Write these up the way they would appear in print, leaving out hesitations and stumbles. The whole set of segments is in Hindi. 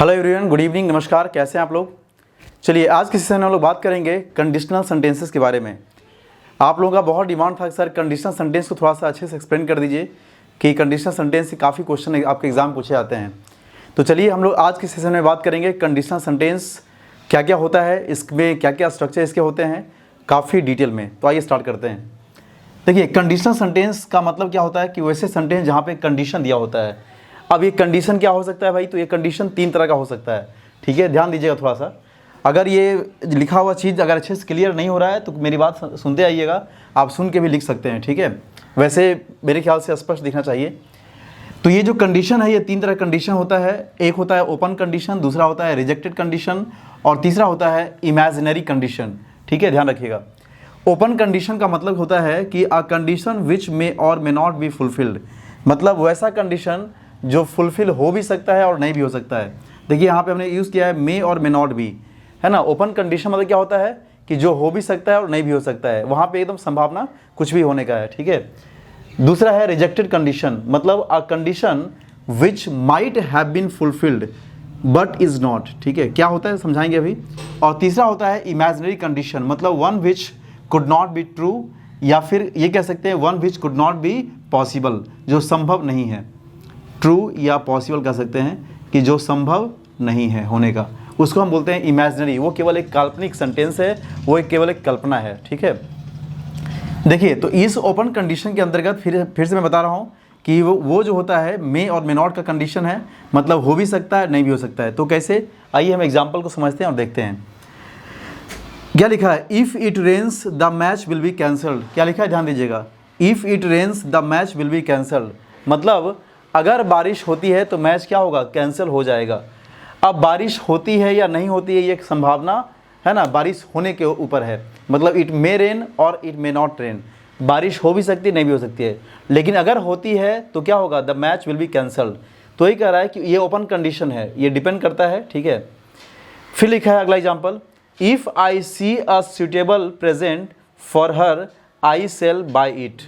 हेलो एवरीवन, गुड इवनिंग, नमस्कार। कैसे हैं आप लोग? चलिए आज के सेशन में हम लोग बात करेंगे कंडीशनल सेंटेंसेस के बारे में। आप लोगों का बहुत डिमांड था कि सर कंडीशनल सेंटेंस को थोड़ा सा अच्छे से एक्सप्लेन कर दीजिए कि कंडीशनल सेंटेंस से काफ़ी क्वेश्चन आपके एग्जाम पूछे जाते हैं। तो चलिए हम लोग आज के सेशन में बात करेंगे कंडीशनल सेंटेंस क्या क्या होता है, इसमें क्या क्या स्ट्रक्चर इसके होते हैं काफ़ी डिटेल में। तो आइए स्टार्ट करते हैं। देखिए, कंडीशनल सेंटेंस का मतलब क्या होता है कि वैसे सेंटेंस जहाँ पे कंडीशन दिया होता है। अब ये कंडीशन क्या हो सकता है भाई? तो ये कंडीशन 3 तरह का हो सकता है। ठीक है, ध्यान दीजिएगा थोड़ा सा। अगर ये लिखा हुआ चीज़ अगर अच्छे से क्लियर नहीं हो रहा है तो मेरी बात सुनते आइएगा, आप सुन के भी लिख सकते हैं। ठीक है, वैसे मेरे ख्याल से स्पष्ट दिखना चाहिए। तो ये जो कंडीशन है, ये 3 तरह कंडीशन होता है। एक होता है ओपन कंडीशन, दूसरा होता है रिजेक्टेड कंडीशन और तीसरा होता है इमेजिनरी कंडीशन। ठीक है, ध्यान रखिएगा। ओपन कंडीशन का मतलब होता है कि अ कंडीशन विच मे और मे नॉट बी फुलफिल्ड, मतलब वैसा कंडीशन जो फुलफिल हो भी सकता है और नहीं भी हो सकता है। देखिए यहाँ पे हमने यूज़ किया है मे और मे नॉट बी, है ना। ओपन कंडीशन मतलब क्या होता है कि जो हो भी सकता है और नहीं भी हो सकता है, वहाँ पे एकदम संभावना कुछ भी होने का है। ठीक है। दूसरा है रिजेक्टेड कंडीशन, मतलब a condition which might have been fulfilled but is not. ठीक है, क्या होता है समझाएंगे अभी। और तीसरा होता है इमेजिनरी कंडीशन, मतलब one which could not be true, या फिर ये कह सकते हैं one which could not be possible, जो संभव नहीं है। ट्रू या पॉसिबल कह सकते हैं कि जो संभव नहीं है होने का, उसको हम बोलते हैं इमेजिनरी। वो केवल एक काल्पनिक सेंटेंस है, वो एक केवल एक कल्पना है। ठीक है। देखिए, तो इस ओपन कंडीशन के अंतर्गत फिर से मैं बता रहा हूँ कि वो जो होता है मे और मे नॉट का कंडीशन है, मतलब हो भी सकता है नहीं भी हो सकता है। तो कैसे, आइए हम एग्जाम्पल को समझते हैं और देखते हैं क्या लिखा है। If it rains the match will be cancelled. क्या लिखा है, ध्यान दीजिएगा। If it rains the match will be cancelled, मतलब अगर बारिश होती है तो मैच क्या होगा, कैंसिल हो जाएगा। अब बारिश होती है या नहीं होती है, ये एक संभावना है ना, बारिश होने के ऊपर है। मतलब इट मे रेन और इट मे नॉट रेन, बारिश हो भी सकती है नहीं भी हो सकती है। लेकिन अगर होती है तो क्या होगा, the match will be cancelled. तो ये कह रहा है कि ये ओपन कंडीशन है, ये डिपेंड करता है। ठीक है। फिर लिखा है अगला example, if I see a suitable present for her I shall buy it.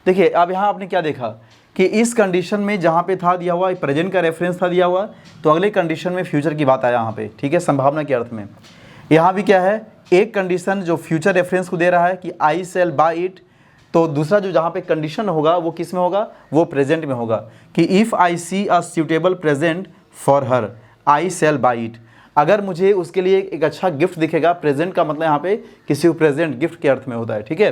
देखिए, अब यहाँ आपने क्या देखा कि इस कंडीशन में जहाँ पे था दिया हुआ प्रेजेंट का रेफरेंस था दिया हुआ, तो अगले कंडीशन में फ्यूचर की बात आया यहाँ पे। ठीक है, संभावना के अर्थ में। यहाँ भी क्या है, एक कंडीशन जो फ्यूचर रेफरेंस को दे रहा है कि आई सेल बाय इट, तो दूसरा जो जहाँ पे कंडीशन होगा वो किस में होगा, वो प्रेजेंट में होगा कि if I see a suitable present for her I shall buy it. अगर मुझे उसके लिए एक अच्छा गिफ्ट दिखेगा, प्रेजेंट का मतलब यहाँ पे किसी को प्रेजेंट गिफ्ट के अर्थ में होता है। ठीक है,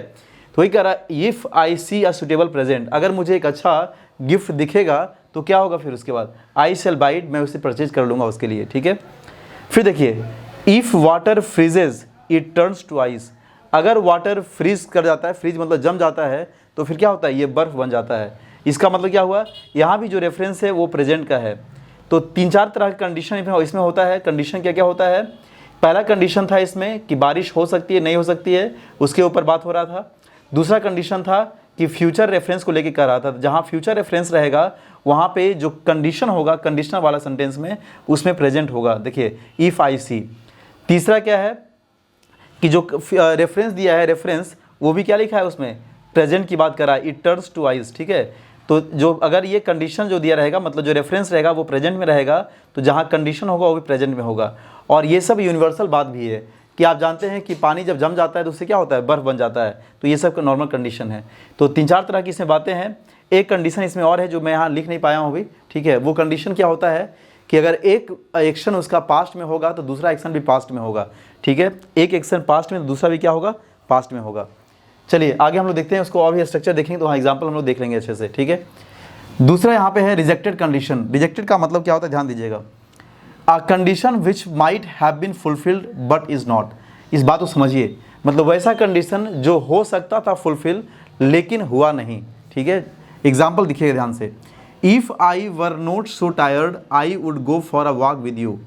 तो वही कह रहा है if I see a suitable present, अगर मुझे एक अच्छा गिफ्ट दिखेगा तो क्या होगा, फिर उसके बाद आई सेल बाय इट, मैं उसे परचेज कर लूँगा उसके लिए। ठीक है। फिर देखिए, if water freezes it turns to ice. अगर वाटर फ्रीज कर जाता है, फ्रीज मतलब जम जाता है, तो फिर क्या होता है, ये बर्फ़ बन जाता है। इसका मतलब क्या हुआ, यहाँ भी जो रेफरेंस है वो प्रेजेंट का है। तो 3-4 तरह का कंडीशन इसमें होता है। कंडीशन क्या क्या होता है, पहला कंडीशन था इसमें कि बारिश हो सकती है नहीं हो सकती है, उसके ऊपर बात हो रहा था। दूसरा कंडीशन था कि फ्यूचर रेफरेंस को लेके कर रहा था, जहाँ फ्यूचर रेफरेंस रहेगा वहाँ पे जो कंडीशन होगा कंडीशनल वाला सेंटेंस में, उसमें प्रेजेंट होगा। देखिए, इफ़ आई सी। तीसरा क्या है कि जो रेफरेंस दिया है, रेफरेंस वो भी क्या लिखा है उसमें, प्रेजेंट की बात कर रहा है, इट टर्न्स टू आइस। ठीक है, तो जो अगर ये कंडीशन जो दिया रहेगा, मतलब जो रेफरेंस रहेगा वो प्रेजेंट में रहेगा, तो जहाँ कंडीशन होगा वो भी प्रेजेंट में होगा। और ये सब यूनिवर्सल बात भी है कि आप जानते हैं कि पानी जब जम जाता है तो उससे क्या होता है, बर्फ़ बन जाता है। तो ये सब नॉर्मल कंडीशन है। तो 3-4 तरह की इसमें बातें हैं। एक कंडीशन इसमें और है जो मैं यहाँ लिख नहीं पाया हूँ अभी। ठीक है, वो कंडीशन क्या होता है कि अगर एक एक्शन उसका पास्ट में होगा तो दूसरा एक्शन भी पास्ट में होगा। ठीक है, एक एक्शन पास्ट में तो दूसरा भी क्या होगा, पास्ट में होगा। चलिए आगे हम लोग देखते हैं उसको, और भी स्ट्रक्चर देखेंगे तो वहाँ एग्जाम्पल हम लोग देख लेंगे अच्छे से। ठीक है। दूसरा यहाँ पे है रिजेक्टेड कंडीशन। रिजेक्टेड का मतलब क्या होता है, ध्यान दीजिएगा। A condition which might have been fulfilled but is not. इस बात को समझिए, मतलब वैसा कंडीशन जो हो सकता था फुलफिल लेकिन हुआ नहीं। ठीक है, एग्जाम्पल दिखिएगा ध्यान से। If I were not so tired I would go for a walk with you.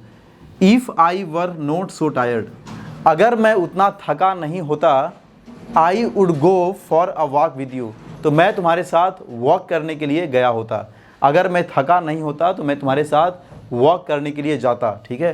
If I were not so tired, अगर मैं उतना थका नहीं होता, I would go for a walk with you, तो मैं तुम्हारे साथ वॉक करने के लिए गया होता। अगर मैं थका नहीं होता तो मैं तुम्हारे साथ वॉक करने के लिए जाता। ठीक है।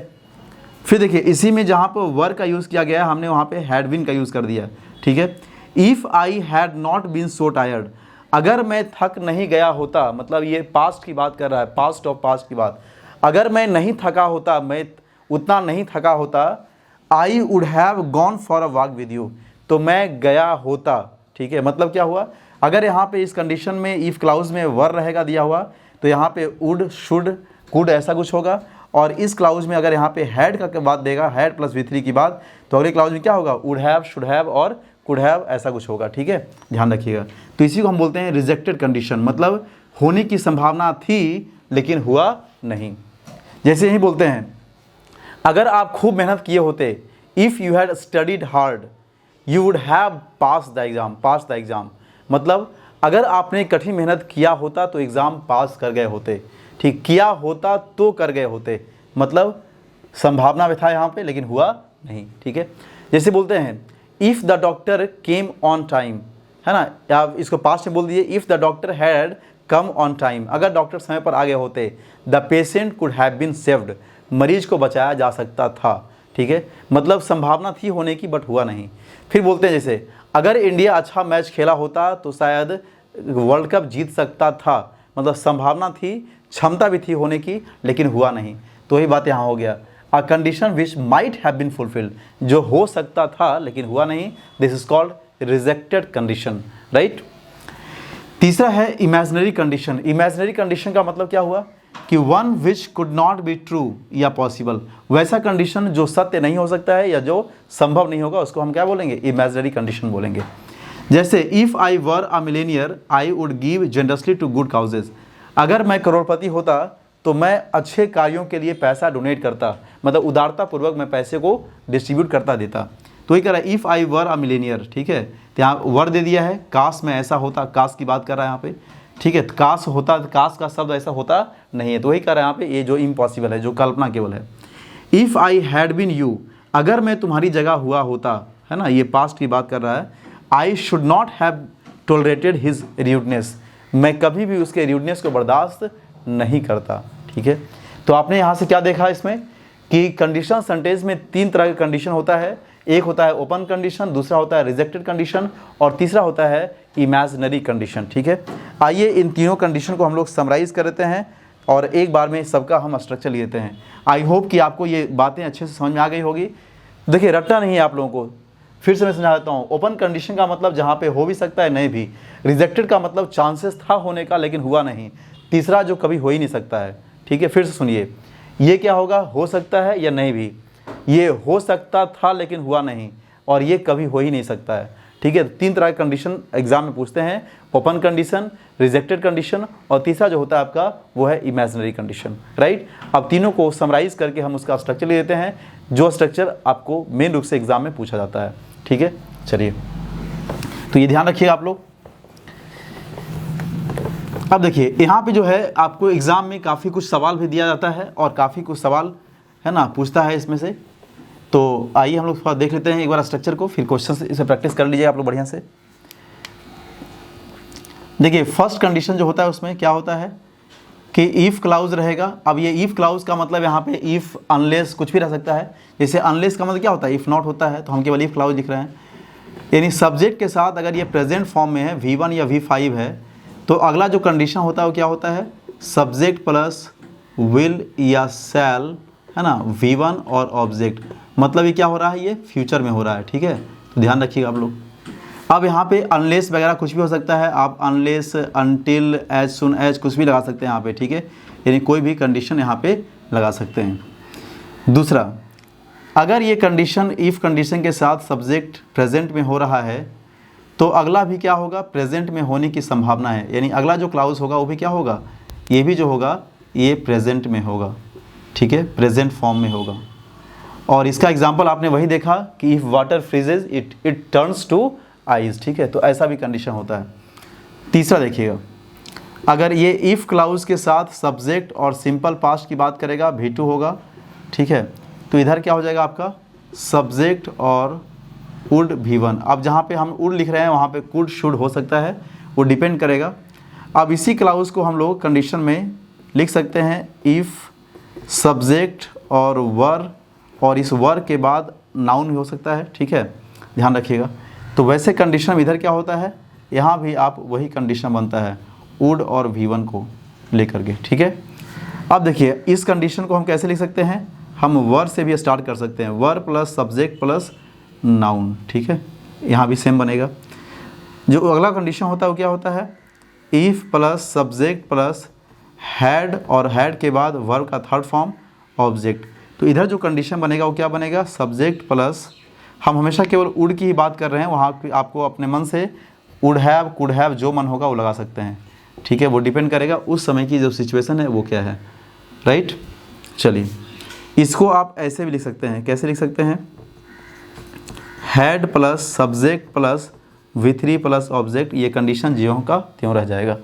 फिर देखिए, इसी में जहाँ पर वर का यूज़ किया गया है, हमने वहाँ पे हैड बीन का यूज़ कर दिया। ठीक है। If I had not been so tired, अगर मैं थक नहीं गया होता, मतलब ये पास्ट की बात कर रहा है, पास्ट ऑफ पास्ट की बात। अगर मैं नहीं थका होता, मैं उतना नहीं थका होता, I would have gone for a walk with you, तो मैं गया होता। ठीक है, मतलब क्या हुआ, अगर यहाँ पे इस कंडीशन में इफ़ क्लाउज में वर रहेगा दिया हुआ, तो यहाँ पे वुड, शुड, कुड ऐसा कुछ होगा। और इस क्लाउज में अगर यहाँ पे हैड का बात देगा, हैड प्लस V3 की बात, तो अगले क्लाउज में क्या होगा, वुड हैव, शुड हैव और कुड हैव ऐसा कुछ होगा। ठीक है, ध्यान रखिएगा। तो इसी को हम बोलते हैं रिजेक्टेड कंडीशन, मतलब होने की संभावना थी लेकिन हुआ नहीं। जैसे यही बोलते हैं, अगर आप खूब मेहनत किए होते, if you had studied hard you would have pass the exam, मतलब अगर आपने कठिन मेहनत किया होता तो एग्ज़ाम पास कर गए होते। ठीक, किया होता तो कर गए होते, मतलब संभावना में था यहाँ पे लेकिन हुआ नहीं। ठीक है, जैसे बोलते हैं if the doctor came on time, है ना, या इसको पास्ट में बोल दीजिए, if the doctor had come on time, अगर डॉक्टर समय पर आ गए होते, the patient could have been saved, मरीज को बचाया जा सकता था। ठीक है, मतलब संभावना थी होने की बट हुआ नहीं। फिर बोलते हैं जैसे अगर इंडिया अच्छा मैच खेला होता तो शायद वर्ल्ड कप जीत सकता था, मतलब संभावना थी, क्षमता भी थी होने की लेकिन हुआ नहीं। तो वही बात यहाँ हो गया, a condition which might have been fulfilled, जो हो सकता था लेकिन हुआ नहीं, this is called rejected condition, right. तीसरा है इमेजिनरी कंडीशन। इमेजिनरी कंडीशन का मतलब क्या हुआ कि one which could not be true या पॉसिबल, वैसा कंडीशन जो सत्य नहीं हो सकता है या जो संभव नहीं होगा, उसको हम क्या बोलेंगे, इमेजिनरी कंडीशन बोलेंगे। जैसे if I were a millionaire I would give generously to good causes, अगर मैं करोड़पति होता तो मैं अच्छे कार्यों के लिए पैसा डोनेट करता, मतलब उदारतापूर्वक मैं पैसे को डिस्ट्रीब्यूट करता देता। तो ये कह रहा है if I were a Millionaire. ठीक है, तो यहाँ वर दे दिया है, काश में ऐसा होता, काश की बात कर रहा है यहाँ पे। ठीक है, काश होता, काश का शब्द ऐसा होता नहीं है, तो वही कह रहा है यहाँ पे, ये जो इम्पॉसिबल है, जो कल्पना केवल है। If I had been you, अगर मैं तुम्हारी जगह हुआ होता, है ना, ये पास्ट की बात कर रहा है। I should not have tolerated his rudeness, मैं कभी भी उसके र्यूडनेस को बर्दाश्त नहीं करता। ठीक है, तो आपने यहाँ से क्या देखा इसमें कि कंडीशनल सेंटेंस में तीन तरह का कंडीशन होता है, एक होता है ओपन कंडीशन, दूसरा होता है रिजेक्टेड कंडीशन और तीसरा होता है इमेजिनरी कंडीशन। ठीक है, आइए इन तीनों कंडीशन को हम लोग समराइज़ कर लेते हैं और एक बार में सबका हम स्ट्रक्चर लेते हैं। आई होप कि आपको ये बातें अच्छे से समझ में आ गई होगी। देखिए, रटना नहीं है आप लोगों को, फिर से मैं समझा देता हूँ। ओपन कंडीशन का मतलब जहाँ पे हो भी सकता है, नहीं भी। रिजेक्टेड का मतलब चांसेस था होने का लेकिन हुआ नहीं। तीसरा जो कभी हो ही नहीं सकता है। ठीक है, फिर से सुनिए, ये क्या होगा, हो सकता है या नहीं भी, ये हो सकता था लेकिन हुआ नहीं, और ये कभी हो ही नहीं सकता है। ठीक है, तीन तरह के कंडीशन एग्जाम में पूछते हैं, ओपन कंडीशन, रिजेक्टेड कंडीशन और तीसरा जो होता है आपका वो है इमेजिनरी कंडीशन, राइट। अब तीनों को समराइज करके हम उसका स्ट्रक्चर ले लेते हैं, जो स्ट्रक्चर आपको मेन रूप से एग्जाम में पूछा जाता है। ठीक है, चलिए, तो ये ध्यान रखिएगा आप लोग। अब देखिए, यहाँ पे जो है आपको एग्ज़ाम में काफ़ी कुछ सवाल भी दिया जाता है और काफ़ी कुछ सवाल, है ना, पूछता है इसमें से। तो आइए हम लोग थोड़ा देख लेते हैं एक बार स्ट्रक्चर को, फिर क्वेश्चन से इसे प्रैक्टिस कर लीजिए आप लोग बढ़िया से। देखिए, फर्स्ट कंडीशन जो होता है उसमें क्या होता है कि इफ़ क्लाउज रहेगा। अब ये इफ़ क्लाउज का मतलब यहाँ पे इफ़, अनलेस कुछ भी रह सकता है। जैसे अनलेस का मतलब क्या होता है, इफ़ नॉट होता है, तो हम केवल इफ़ क्लाउज लिख रहे हैं। यानी सब्जेक्ट के साथ अगर ये प्रेजेंट फॉर्म में है, V1 या V5 है, तो अगला जो कंडीशन होता है वो क्या होता है, सब्जेक्ट प्लस विल या शैल, है ना, V1 और ऑब्जेक्ट। मतलब ये क्या हो रहा है, ये फ्यूचर में हो रहा है। ठीक है, तो ध्यान रखिएगा आप लोग। अब यहाँ पे अनलेस वगैरह कुछ भी हो सकता है, आप unless, until, as soon as कुछ भी लगा सकते हैं यहाँ पे। ठीक है, यानी कोई भी कंडीशन यहाँ पे लगा सकते हैं। दूसरा, अगर ये कंडीशन इफ़ कंडीशन के साथ सब्जेक्ट प्रेजेंट में हो रहा है तो अगला भी क्या होगा, प्रेजेंट में होने की संभावना है। यानी अगला जो क्लाउज होगा वो भी क्या होगा, ये भी जो होगा ये प्रेजेंट में होगा। ठीक है, प्रेजेंट फॉर्म में होगा। और इसका एग्जांपल आपने वही देखा कि if water freezes it turns to ice. ठीक है, तो ऐसा भी कंडीशन होता है। तीसरा देखिएगा, अगर ये इफ़ क्लाउज के साथ सब्जेक्ट और सिंपल पास्ट की बात करेगा, V2 होगा। ठीक है, तो इधर क्या हो जाएगा आपका सब्जेक्ट और वुड V1। अब जहाँ पे हम वुड लिख रहे हैं वहाँ पे कुड शुड हो सकता है, वो डिपेंड करेगा। अब इसी क्लाउज को हम लोग कंडीशन में लिख सकते हैं इफ़ सब्जेक्ट और वर, और इस वर के बाद नाउन भी हो सकता है। ठीक है, ध्यान रखिएगा। तो वैसे कंडीशन इधर क्या होता है, यहाँ भी आप वही कंडीशन बनता है वुड और V1 को लेकर के। ठीक है, अब देखिए इस कंडीशन को हम कैसे लिख सकते हैं, हम वर से भी स्टार्ट कर सकते हैं, वर प्लस सब्जेक्ट प्लस नाउन, ठीक है, यहाँ भी सेम बनेगा। जो अगला कंडीशन होता है वो क्या होता है, if plus subject plus had, और हैड के बाद वर्ब का थर्ड फॉर्म ऑब्जेक्ट। तो इधर जो कंडीशन बनेगा वो क्या बनेगा, सब्जेक्ट प्लस, हम हमेशा केवल वुड की ही बात कर रहे हैं, वहाँ आपको अपने मन से वुड हैव, कुड हैव, जो मन होगा वो लगा सकते हैं, ठीक है, वो डिपेंड करेगा उस समय की जो सिचुएशन है वो क्या है, राइट। चलिए इसको आप ऐसे भी लिख सकते हैं, कैसे लिख सकते हैं, had plus subject plus V3 plus object, ये कंडीशन ज्यों का त्यों रह जाएगा।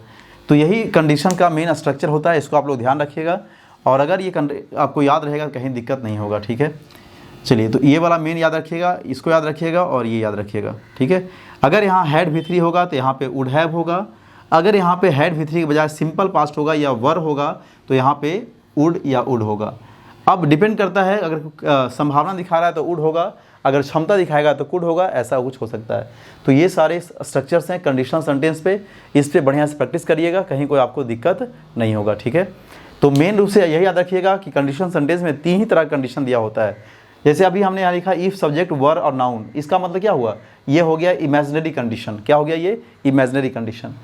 तो यही कंडीशन का मेन स्ट्रक्चर होता है, इसको आप लोग ध्यान रखिएगा, और अगर ये आपको याद रहेगा कहीं दिक्कत नहीं होगा, ठीक है। चलिए तो ये वाला मेन याद रखिएगा, इसको याद रखिएगा और ये याद रखिएगा, ठीक है। अगर यहाँ हैड V3 होगा तो यहाँ पे वुड हैव होगा, अगर यहाँ पे हैड V3 के बजाय सिंपल पास्ट होगा या वर होगा तो यहाँ पे वुड या वुड होगा। अब डिपेंड करता है, अगर संभावना दिखा रहा है तो वुड होगा, अगर क्षमता दिखाएगा तो कुड होगा, ऐसा कुछ हो सकता है। तो ये सारे स्ट्रक्चर्स हैं कंडीशनल सेंटेंस पे, इस पे बढ़िया से प्रैक्टिस करिएगा, कहीं कोई आपको दिक्कत नहीं होगा, ठीक है। तो मेन रूप से यही याद रखिएगा कि कंडीशनल सेंटेंस में 3 ही तरह का कंडीशन दिया होता है। जैसे अभी हमने यहाँ लिखा इफ़ सब्जेक्ट वर और नाउन, इसका मतलब क्या हुआ, ये हो गया इमेजिनरी कंडीशन। क्या हो गया ये, इमेजिनरी कंडीशन।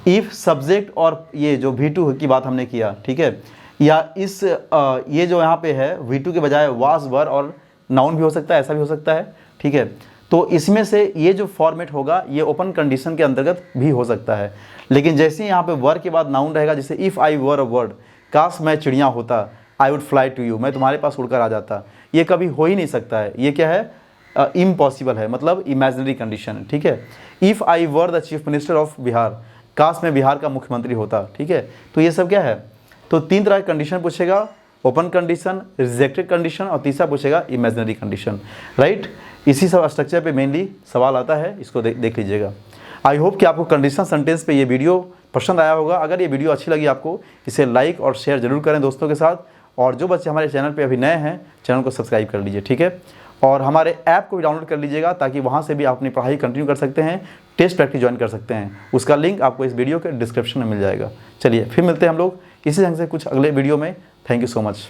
इफ़ सब्जेक्ट और ये जो V2 की बात हमने किया, ठीक है, या इस ये जो यहाँ पे है V2 के बजाय वाज, वर और नाउन भी हो सकता है, ऐसा भी हो सकता है, ठीक है। तो इसमें से ये जो फॉर्मेट होगा ये ओपन कंडीशन के अंतर्गत भी हो सकता है। लेकिन जैसे ही यहाँ पे वर के बाद नाउन रहेगा, जैसे if I were a bird, काश मैं चिड़िया होता, I would fly to you, मैं तुम्हारे पास उड़कर आ जाता, ये कभी हो ही नहीं सकता है, ये क्या है, इम्पॉसिबल है, मतलब इमेजिनरी कंडीशन, ठीक है। If I were the chief minister of Bihar, काश मैं बिहार का मुख्यमंत्री होता, ठीक है। तो ये सब क्या है, तो 3 तरह की कंडीशन पूछेगा, ओपन कंडीशन, रिजेक्टेड कंडीशन और तीसरा पूछेगा इमेजिनरी कंडीशन, राइट। इसी सब स्ट्रक्चर पे मेनली सवाल आता है, इसको देख लीजिएगा। आई होप कि आपको कंडीशनल सेंटेंस पे ये वीडियो पसंद आया होगा। अगर ये वीडियो अच्छी लगी आपको, इसे लाइक और शेयर जरूर करें दोस्तों के साथ, और जो बच्चे हमारे चैनल पे अभी नए हैं चैनल को सब्सक्राइब कर लीजिए, ठीक है। और हमारे ऐप को भी डाउनलोड कर लीजिएगा, ताकि वहाँ से भी आप अपनी पढ़ाई कंटिन्यू कर सकते हैं, टेस्ट प्रैक्टिस ज्वाइन कर सकते हैं। उसका लिंक आपको इस वीडियो के डिस्क्रिप्शन में मिल जाएगा। चलिए फिर मिलते हैं हम लोग इसी ढंग से कुछ अगले वीडियो में। Thank you so much.